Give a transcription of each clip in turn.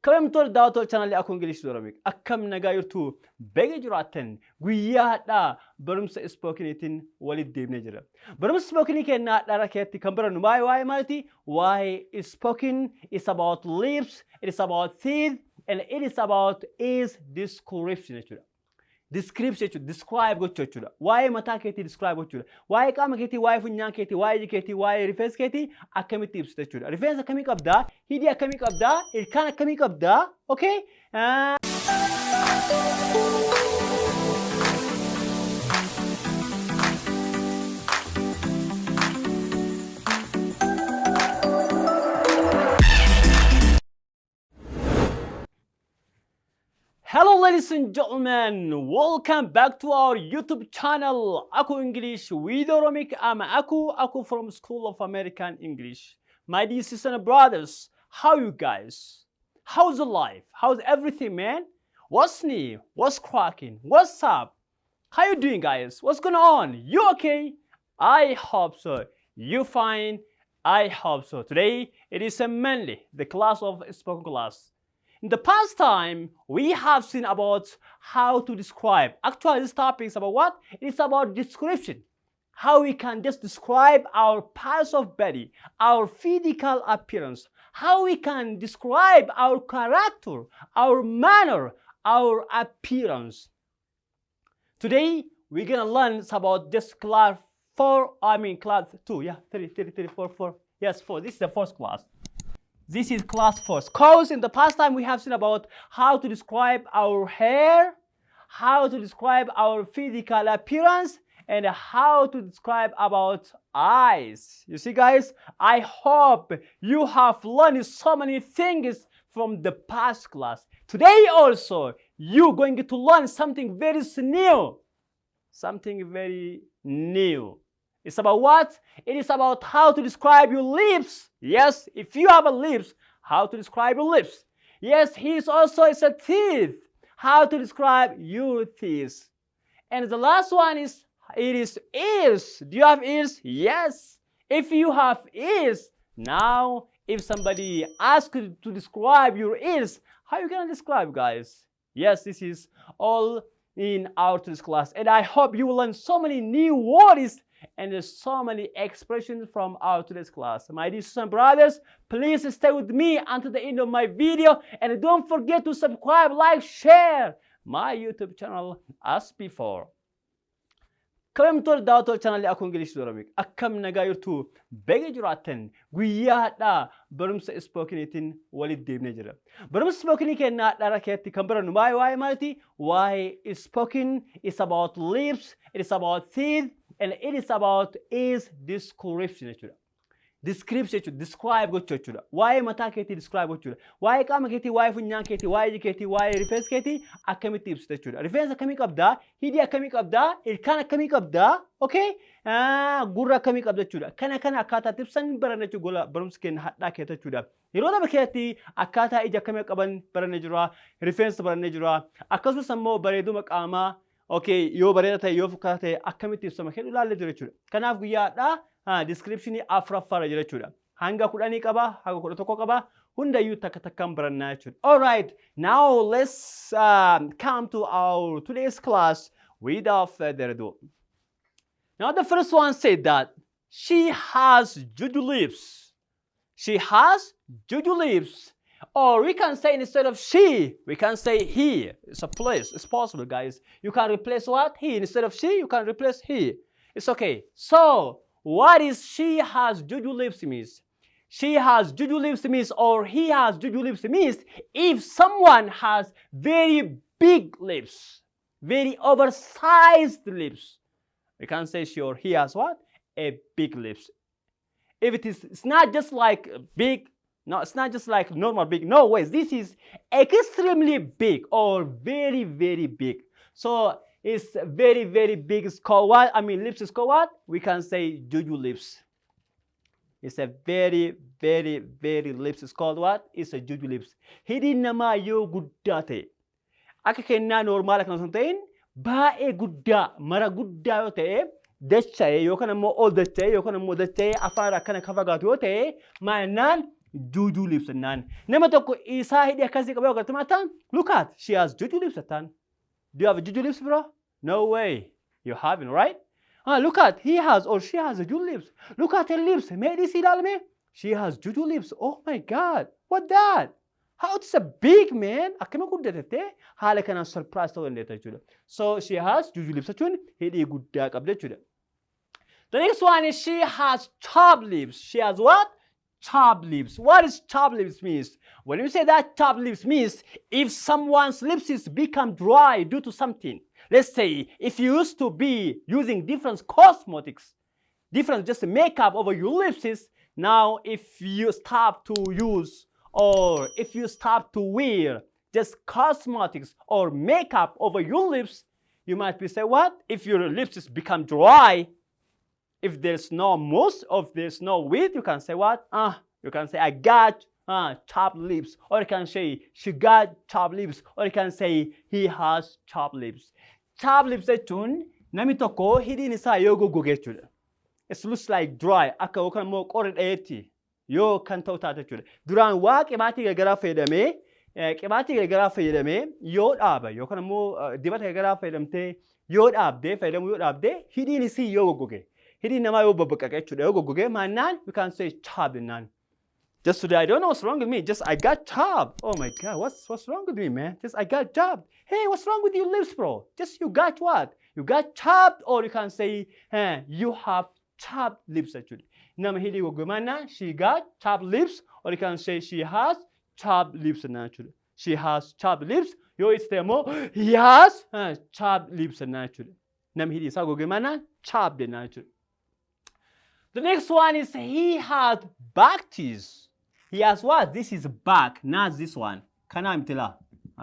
كم تول داوتول channel أكون إنجليش Oromic أكم نجايرتو بيجي جراتن قويا لا برمس سبوكينيتين ولد ديب نجرا برمس سبوكيني كنا لا ركيتي كمبرا نماي واي مالتي why is spoken is about lips it is about teeth and it is about is description description describe gochuudha why mataa keetii describe gochuudha why qaama keetii why funyaan keetii why iji keetii why rifeensa keetii akkamitti ibsita jechuudha rifeensa akkamii qabdaa hidhii akkamii qabdaa ilkaan akkamii qabdaa okay Hello ladies and gentlemen, welcome back to our YouTube channel Aku English with Oromic. I'm Aku from School of American English. My dear sisters and brothers, how you guys? How's the life? How's everything, man? What's new? What's cracking? What's up? How you doing, guys? What's going on? You okay? I hope so. You fine? I hope so. Today it is mainly the class of spoken class. In the past time, we have seen about how to describe. Actually, this topic is about what? It's about description. How we can just describe our parts of body, our physical appearance. How we can describe our character, our manner, our appearance. Today, we're gonna learn about this class 4, class 2. Yeah, 3, 4. Yes, 4. This is the first class. This is class 4. Cause in the past time we have seen about how to describe our hair, how to describe our physical appearance, and how to describe about eyes. You see, guys, I hope you have learned so many things from the past class. Today also, you're going to learn something very new. Something very new. It's about what? It is about how to describe your lips. Yes, if you have a lips, how to describe your lips. Yes, his also is a teeth. How to describe your teeth. And the last one is, it is ears. Do you have ears? Yes. If you have ears, now if somebody asks you to describe your ears, how are you going to describe, guys? Yes, this is all in our today's class. And I hope you will learn so many new words and there's so many expressions from our today's class. My dear sisters and brothers, please stay with me until the end of my video and don't forget to subscribe, like, share my YouTube channel as before. كم تول داوتول channel Aku English Oromic أكم نجايرتو بيجي جراتن قويا لا برمس سبوكينيتين ولد ديب نجرا برمس سبوكيني كنا لا ركيتي كمبرا نماي واي مالتي why is spoken is about lips it is about teeth and it is about is description description describe gochuudha why mataa keetii describe gochuudha why qaama keetii why funyaan keetii why iji keetii why rifeensa keetii akkamitti ibsita jechuudha rifeensa akkamii qabdaa hidhii akkamii qabdaa ilkaan akkamii qabdaa okay gurra akkamii qabda jechuudha kana akkaataa ibsan baranna jechuudha barumsa keenya hadhaa keessa jechuudha yeroo daba keetii akkaataa ija akkamii qaban baranne jira rifeensa baranne jira akkasumas immoo bareeduma qaamaa okay yoo bareeda ta'e yoo fukkaata ta'e akkamitti ibsama kennu ilaalle jira jechuudha kanaaf guyyaadhaa description afraffara jira jechuudha hanga 10 qaba hanga 11 qaba hundayyuu takka takkaan barannaa jechuudha all right now let's come to our today's class without further ado. Now the first one said that she has juju lips. She has juju lips. Or we can say instead of she, we can say he. It's a place. It's possible, guys. You can replace what? He. Instead of she, you can replace he. It's okay. So, what is she has juju lips means? She has juju lips means or he has juju lips means if someone has very big lips, very oversized lips. We can say she or he has what? A big lips. If it's not just like big, no, it's not just like normal big. No ways. This is extremely big or very, very big. So it's very, very big. It's called what? Lips is called what? We can say juju lips. It's a very, very, very lips. It's called what? It's a juju lips. Hidin nama yo guddate. Akka kenna normal kan santain bae gudda mara gudda yo ta'e dachae yookaan ammoo ol dachae yookaan ammoo dachae afaan akkana kafagaatu yoo ta'e maannaan juju lips naan. Nama tokko isaa hidhii akkasii qabee agartee maataan? Look at, she has juju lips taan. Do you have juju lips, bro? No way. You haven't, right? Look at, he has or she has juju lips. Look at her lips. May this ilaalme? She has juju lips. Oh my God. What that? How it's a big man. Akkama guddatee haala kanaan surprise ta'uu dandeetta jechuudha. So she has juju lips jechuun hidhii guddaa qabda jechuudha. The next one is she has chapped lips. She has what? Chapped lips. What does chapped lips means? When you say that, chapped lips means if someone's lips is become dry due to something. Let's say if you used to be using different cosmetics, different just makeup over your lips, now if you stop to use or if you stop to wear just cosmetics or makeup over your lips, you might be say what? If your lips is become dry, if there's no mousse or if there's no wheat, you can say what? You can say I got chapped lips, or you can say she got chapped lips, or you can say he has chapped lips. Chapped lips jechuun namni tokko hidhiin isaa yoo goggoge jechuudha. It looks like dry akka yookaan immoo qorri dhayeetti yoo kan ta'u taate jechuudha. Duraan waa qibaatii garagaraa fayyadamee yoo dhaaba yookaan immoo dibata garagaraa fayyadamtee yoo dhaabdee hidhiin isii yoo goggoge. Hidhiin namaa yoo babbaqaqe jechuudha. Yoo goggoge maannaan we can say chapped naan. Just today, I don't know what's wrong with me. Just I got chapped. Oh my God, what's wrong with me, man? Just I got chapped. Hey, what's wrong with your lips, bro? Just you got what? You got chapped, or you can say, you have chapped lips actually. Nama hili gogomana, she got chapped lips, or you can say she has chapped lips naturally. She has chapped lips. Yo istemo, he has chapped lips naturally. Nama hili sa gogomana, chapped naturally. The next one is he had back teeth. He has what? This is back, not this one. Kanamtila.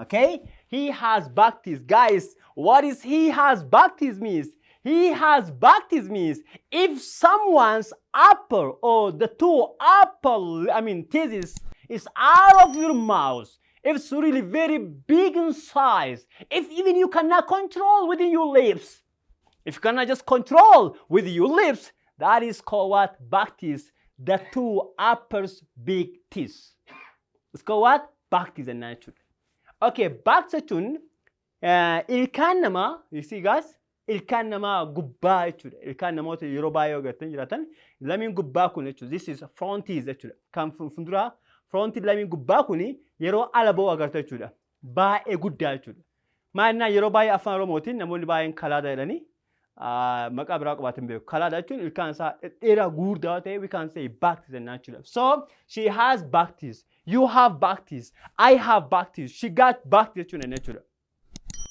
Okay? He has back teeth. Guys, what is he has back teeth means? He has back teeth means if someone's upper or the two upper, teeth is out of your mouth, if it's really very big in size, if even you cannot control within your lips, if you cannot just control with your lips, that is called what? Back teeth. The two uppers big teeth. It's called what? Back teeth and natural. Okay, back jechuun ilkaan namaa, you see guys? Ilkaan namaa gubbaa jechuudha. Ilkaan namoota yeroo baay'ee agartan jiraatan lamiin gubbaa kun jechuudha. This is front teeth jechuudha. Kan fuuldura front lamiin gubbaa kun yeroo ala ba'u agarta jechuudha. Baay'ee guddaa jechuudha. Maannaa yeroo baay'ee afaan Oromootiin namoonni baay'een kalaada jedhanii maqaa biraa qabaatan beeku. Kalaada jechuun ilkaan isaa dheeraa guddaa ta'e we can say back teeth natural. So she has back teeth. You have back teeth. I have back teeth. She got back teeth jechuudha jechuudha.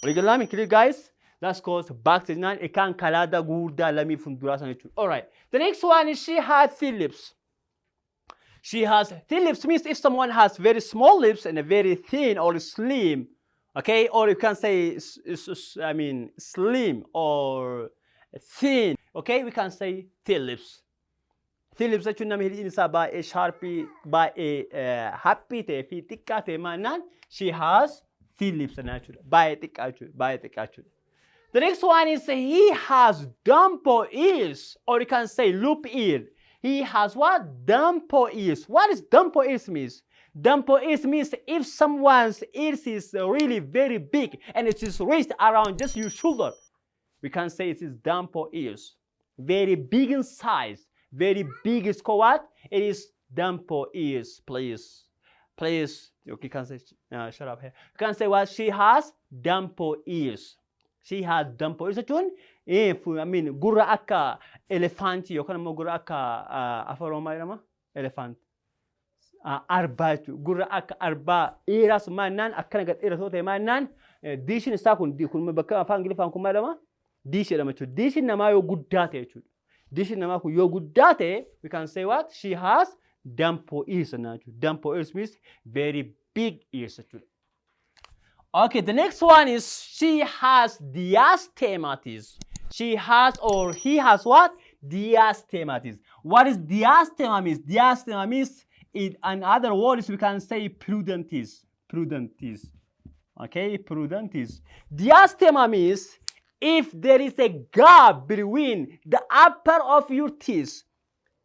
Waliigalaa clear guys? That's called back teeth. Naan ilkaan kalaada guddaa lamii fuulduraa sana jechuudha. All right. The next one is she has thin lips. She has thin lips means if someone has very small lips and a very thin or slim, okay, or you can say slim or thin, okay, we can say thin lips. Thin lips jechuun nama hidhiin isaa baay'ee sharpii baay'ee happy ta'ee fi xiqqaa ta'e maannaan she has thin lips jechuudha. Baay'ee xiqqaa jechuudha. Baay'ee xiqqaa jechuudha. The next one is he has dumbo ears, or you can say loop ear. He has what? Dumbo ears. What does dumbo ears means? Dumbo ears means if someone's ears is really very big and it is raised around just your shoulder, we can say it is dumbo ears. Very big in size. Very big is called what? It is dumbo ears, please. Please, you can say, shut up here. You can say what? She has dumbo ears. She has dumbo ears. Gurra akka elefanti yookaan immoo gurra akka afaan Oromoo jedhama? Elephant. Arbaa jechuudha. Gurra akka arbaa dheeraas maannaan akkana gad dheeratoo ta'e maannaan diishin isaa kun bakka afaan Ingiliffaan kun maal jedhama? Diish jedhama jechuudha. Diishin namaa yoo guddaa ta'e jechuudha. Diishin namaa kun yoo guddaa ta'e we can say what? She has dumbo ears jechuudha. Dumbo ears means very big ears jechuudha. Okay, the next one is she has diastematis. She has or he has what? Diastematis. What is diastema means? Diastema means in other words we can say prudentis. Prudentis. Okay, prudentis. Diastema means if there is a gap between the upper of your teeth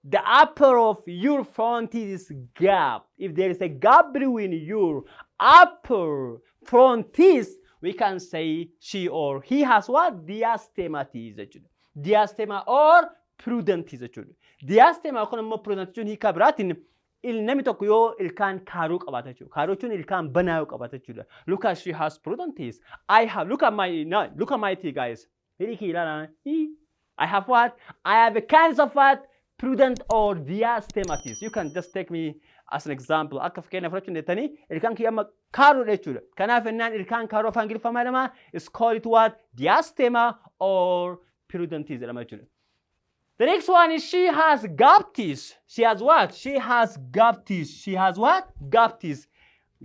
the upper of your front teeth is gap. If there is a gap between your upper front teeth, we can say she or he has what? Diastema teeth jechuudha. Diastema or prudent teeth jechuudha. Diastema kun immoo prudent jechuun hiika biraatiin namni tokko yoo ilkaan kaaruu qabaata jechuudha. Kaaruu jechuun ilkaan banaa yoo qabaata jechuudha. Look at she has prudent teeth. I have look at my teeth guys. I have what? I have a kinds of what? Prudent or diastema teeth. You can just take me as an example. Akka fakkeenya fudhachuu dandeettanii ilkaan kiyya amma kaaruudha jechuudha. Kanaaf ennaan ilkaan kaaruu afaan Ingiliffaa maal jedhama? It's called what? Diastema or prudent teeth jedhama jechuudha. The next one is she has gap teeth. She has what? She has gap teeth. She has what? Gap teeth.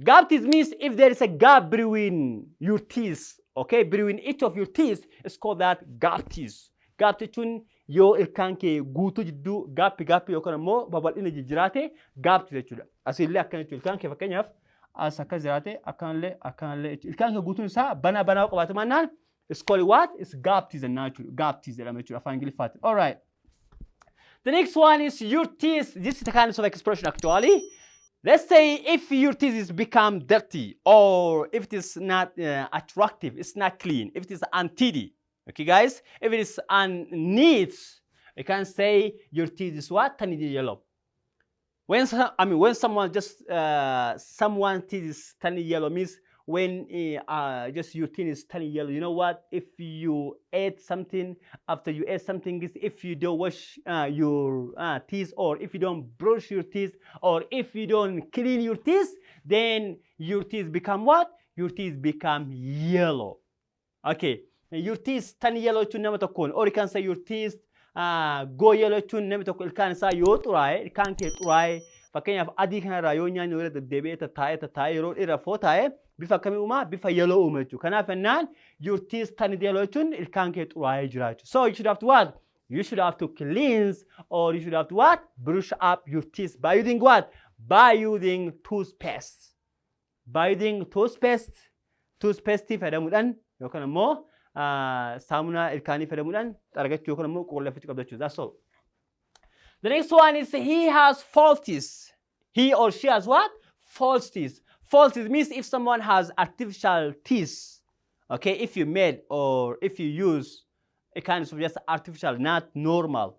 Gap teeth means if there is a gap between your teeth, okay, between each of your teeth, it's called that gap teeth. Gap jechuun yoo ilkaan kee guutuu jidduu gaappi yookaan immoo babal'ina jijjiraate gap teeth jechuudha. Asillee akkana jechuudha. Ilkaan kee fakkeenyaaf as akka jiraate akkanallee ilkaan kee guutuun isaa banaa qabaatu maannaan it's called what? It's gap teeth jennaan jechuudha. Gap teeth jedhama jechuudha afaan Ingiliffaatiin. All right. The next one is your teeth. This is the kind of expression actually. Let's say if your teeth is become dirty or if it is not attractive, it's not clean, if it is untidy. Okay, guys? If it is unneat, you can say your teeth is what? Tiny yellow. When someone just someone's teeth is tiny yellow means when just your teeth is tiny yellow. You know what? If you ate something, after you ate something, if you don't wash your teeth, or if you don't brush your teeth, or if you don't clean your teeth, then your teeth become what? Your teeth become yellow. Okay, your teeth tiny yellow to nama tokkoon, or you can say your teeth go yellow to nama tokko ilkaan isaa yoo xuraa'e, ilkaan kee xuraa'e, fakkeenyaaf adii kanarraa yoo nyaanni wala deddeebi'ee taa'ee yeroo dheeraa foo taa'e bifa akkamii uumaa? Bifa yellow uuma jechuudha. Kanaaf ennaan your teeth tiny yellow jechuun ilkaan kee xuraa'ee jira jechuudha. So you should have to what? You should have to cleanse or you should have to what? Brush up your teeth by using what? By using toothpaste. By using toothpaste fayyadamuudhaan yookaan immoo saamunaa ilkaanii fayyadamuudhaan argachuu yookaan immoo qulqulleeffachuu qabda jechuudha. That's all. The next one is he has false teeth. He or she has what? False teeth. False teeth means if someone has artificial teeth, okay, if you made or if you use a kind of just artificial, not normal,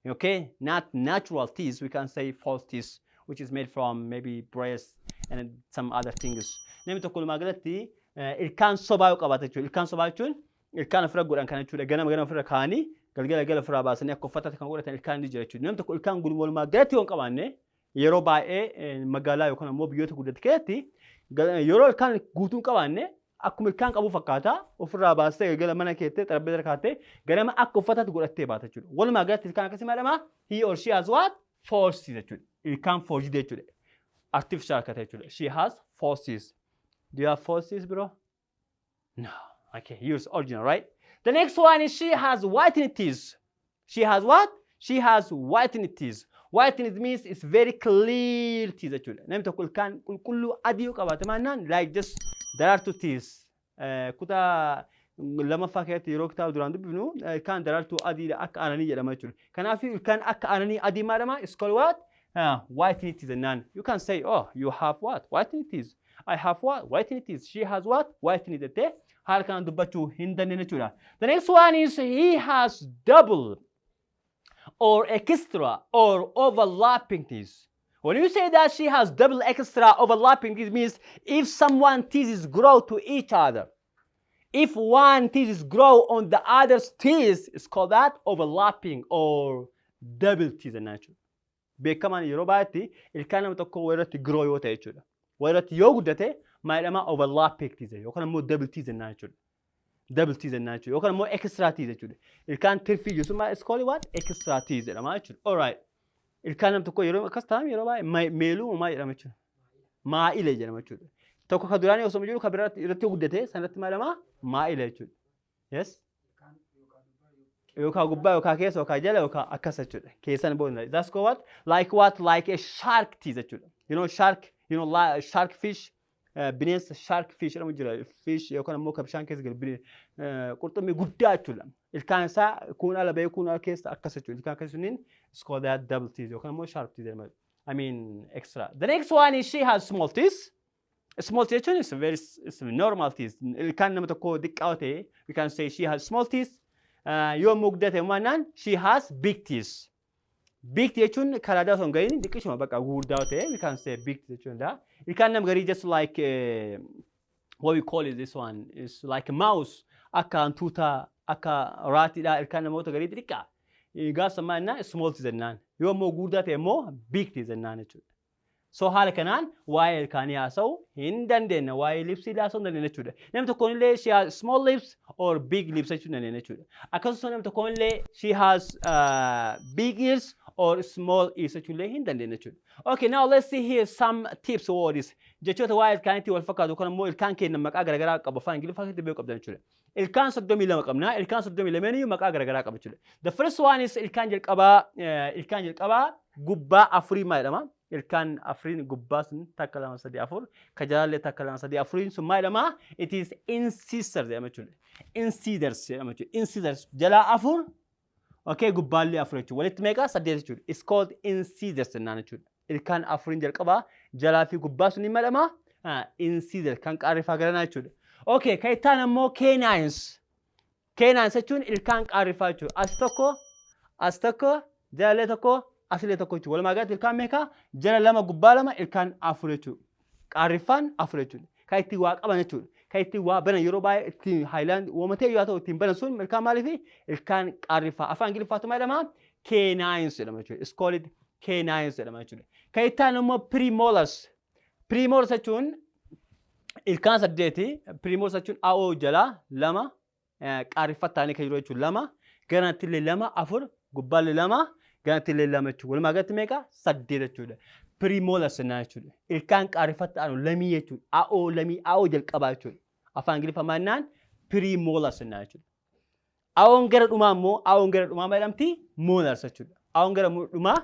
okay, not natural teeth, we can say false teeth, which is made from maybe breast and some other things. Namni tokko lumaa galatti ilkaan sobaa yoo qabaate jechuudha. Ilkaan sobaa jechuun ilkaan ofirra godhan kana jechuudha. Ganama ofirra kaanii galgala ofirraa baasanii akka uffataatti kan godhatan ilkaan ni jira jechuudha. Namni tokko ilkaan walumaa galatti yoo hin qabaanne yeroo baay'ee magaalaa yookaan immoo biyyoota guddate keessatti yeroo ilkaan guutuu hin qabaanne akkuma ilkaan qabu fakkaata ofirraa baastee galgala mana keessatti xarbeeza irra ganama akka uffataatti godhattee baata jechuudha. Walumaa galatti ilkaan akkasii maadhama? He or she has what? False teeth jechuudha. Ilkaan forged jechuudha. Artificial akka ta'e jechuudha. She has false teeth. Do you have false teeth, bro? No. Okay, yours original, right? The next one is she has whitened teeth. She has what? She has whitened teeth. Whitened means it's very clear teeth jechuudha. Namni tokko ilkaan qulqulluu adii yoo qabaate maannaan like just daraartuu teeth. Kutaa lamaffaa keessatti yeroo kitaaba duraan dubbifnu ilkaan daraartuu adii akka aananii jedhama jechuudha. Kanaaf ilkaan akka aananii adii maadhama? It's called what? Whitened teeth jennaan. You can say, oh, you have what? Whitened teeth. I have what? Whitened teeth. She has what? Whitened jettee haala kanaan dubbachuu hin dandeenye jechuudha. The next one is he has double or extra or overlapping teeth. When you say that she has double extra overlapping teeth means if someone's teeth grow to each other. If one teeth grow on the other's teeth, it's called that overlapping or double teeth jechuudha. Beekamaan yeroo baay'eetti ilkaan nama tokko irratti grow yoo ta'e jechuudha. Warratti yoo guddate maadhama overlapping teeth yookaan immoo double teeth jechuudha. Double teeth jechuudha yookaan immoo extra teeth jechuudha. Ilkaan tirfii jechuun it's called what? Extra teeth jedhama jechuudha. All right. Ilkaan nama tokko yeroo akkas ta'an yeroo baay'ee meeluu maal jedhama jechuudha. Maa'ile jedhama jechuudha. Tokko ka duraanii osoo jiru ka biraatti irratti guddate sanatti maadhama maa'ile jechuudha. Yes. Yookaan gubbaa yookaan keessa yookaan jala yookaan akkas jechuudha. Keessan boona. That's called what? Like what? Like a shark teeth jechuudha. You know shark. You know, shark fish, bineensa shark fish jedhamu jira. Fish yookaan immoo ka bishaan keessa galu qurxummii guddaa jechuudha. Ilkaan isaa kun ala bahee kun ala keessa akkas jechuudha. Ilkaan akkasumaan it's called that double teeth yookaan immoo sharp teeth jedhama. I mean extra. The next one is she has small teeth. Small teeth is normal teeth. Ilkaan nama tokko xiqqaa ta'e we can say she has small teeth. Yoo mugdate maanaan she has big teeth. Big teeth jechuun karaa osoo hin gahin xiqqishuma bakka guddaa ta'e we can say big teeth jechuudha. Ilkaan nama garii just like what we call it this one is like a mouse akka hantuuta akka raatiidha. Ilkaan namoota garii xiqqaa. Gaasa maanaan small teeth jennaan. Yoo immoo guddaa ta'e immoo big teeth jennaan jechuudha. So haala kanaan waa'ee ilkaanii haasa'uu hin dandeenya. Waa'ee lipsii haasa'uu hin dandeenya jechuudha. Namni tokkoon illee she has small lips or big lips jechuu hin dandeenya jechuudha. Akkasumas namni tokkoon illee she has big ears or small ears jechuu illee hin dandeenya jechuudha. Okay, now let's see here some tips or words. Jechoota waa'ee ilkaaniitti wal fakkaatu kan immoo ilkaan keenya maqaa garaagaraa qabu. Afaan Ingiliffaa keessatti beekuu qabdan jechuudha. Ilkaan 32 qabna. Ilkaan 32 maqa garagaraa qaba jechuudha. The first one is ilkaan jalqabaa gubbaa afurii jedhama. Ilkaan afuriin gubbaa sun takka lama sadii afur. Ka jalaallee takka lama sadii afuriin sun jedhama. It is incisors jedhama jechuudha. Incisors jedhama jechuudha. Incisors jalaa afur. Okay, gubbaallee afur jechuudha. Walitti meeqa 8 jechuudha. It's called incisors jennaan jechuudha. Ilkaan afuriin jalqabaa jalaa fi gubbaa sun jedhama. Incisors kan qaarrifaa garanaa jechuudha. Okay, kaitaan ammoo canines. Canines jechuun ilkaan qaarrifaa jechuudha. As tokko, jalallee tokko, asilee tokko jechuudha. Walumaa galatti ilkaan meeqa? Jala lama gubbaa lama ilkaan afur jechuudha. Qaarrifaan afur jechuudha. Kan ittiin waa qaban jechuudha. Kan ittiin waa banan yeroo baay'ee ittiin haayilaand uumatee yoo ta'u ittiin banan sun ilkaan maaliifi? Ilkaan qaarrifaa. Afaan Ingiliffaatu jedhama? Canines jedhama jechuudha. It's called canines jedhama jechuudha. Kaitaan ammoo premolars. Premolars jechuun ilkaan 8 premolars jechuun AO jalaa lama qaarrifattaanii kan jiru jechuun lama garanatti illee lama afur gubbaallee lama garanatti illee lama jechuudha. Walumaa galatti meeqa 8 jechuudha. Premolars jechuudha. Ilkaan qaarrifattaanu lamii jechuudha. AO lamii AO jalqabaa jechuudha. Afaan Ingiliffaa maannaan premolars jechuudha. AO'n gara dhumaa immoo AO'n gara dhumaa jedhamti molars jechuudha. AO'n gara dhumaa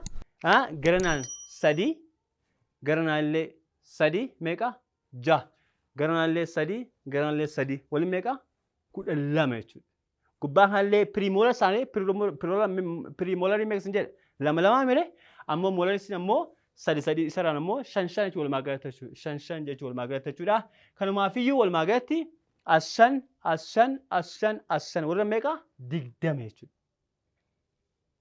garanaan 3 garanaan illee 3 meeqa 6 garanaallee 3 waliin meeqa 12 jechuudha. Gubbaan haallee premolars isaanii premolarii meeqa sin jedhe lama mire ammoo molars ammoo 3 isarraan ammoo 5 jechuudha walumaa galatti jechuudha. 5 jechuudha walumaa galatti jechuudha. Kanumaafiyyuu walumaa galatti as 5 warra meeqa 20 jechuudha.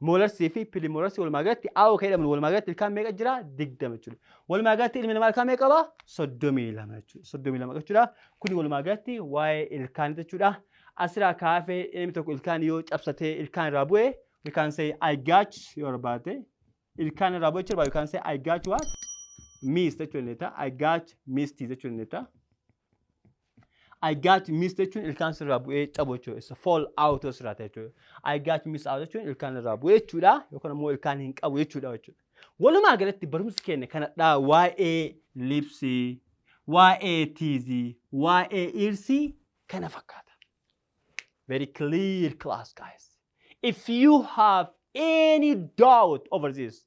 Molarsii fi premolarsii walumaa galatti AO kan jedhamu walumaa galatti ilkaan meeqa jira 20 jechuudha. Walumaa galatti ilmi namaa ilkaan meeqa qaba 32 jechuudha. 32 jechuudha. Kuni walumaa galatti waa'ee ilkaanii jechuudha. Asirraa kaafee ilmi tokko ilkaan yoo cabsatee ilkaan irraa bu'e we can say I got yoo barbaade ilkaan irraa bu'e jechuudha. We can say I got what missed jechuudha. I got missed jechuudha. I got missed jechuun ilkaan sirraa bu'ee cabu jechuudha. It's a fall out sirraa ta'e jechuudha. I got missed out jechuun ilkaan irraa bu'ee jechuudha. Yookaan immoo ilkaan hin qabu jechuudha jechuudha. Walumaa galatti barumsi keenya kanadhaa waa'ee lipsii, waa'ee tiizii, waa'ee irsii kana fakkaata. Very clear class, guys. If you have any doubt over this,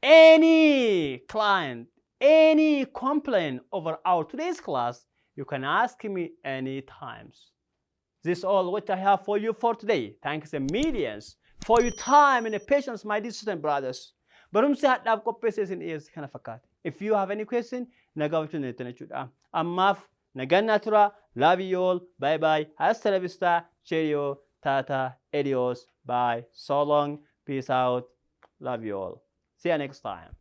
any client, any complaint over our today's class, you can ask me any times. This is all what I have for you for today. Thanks a millions for your time and patience, my dear sisters and brothers. Barumsi hadhaaf qopheesseedha kana fakkaata. If you have any question, nagaafachuu dandeettan jechuudha. Ammaaf nagaan tura. Love you all. Bye bye. Hasta la vista. Cheerio. Tata. Adios. Bye. So long. Peace out. Love you all. See you next time.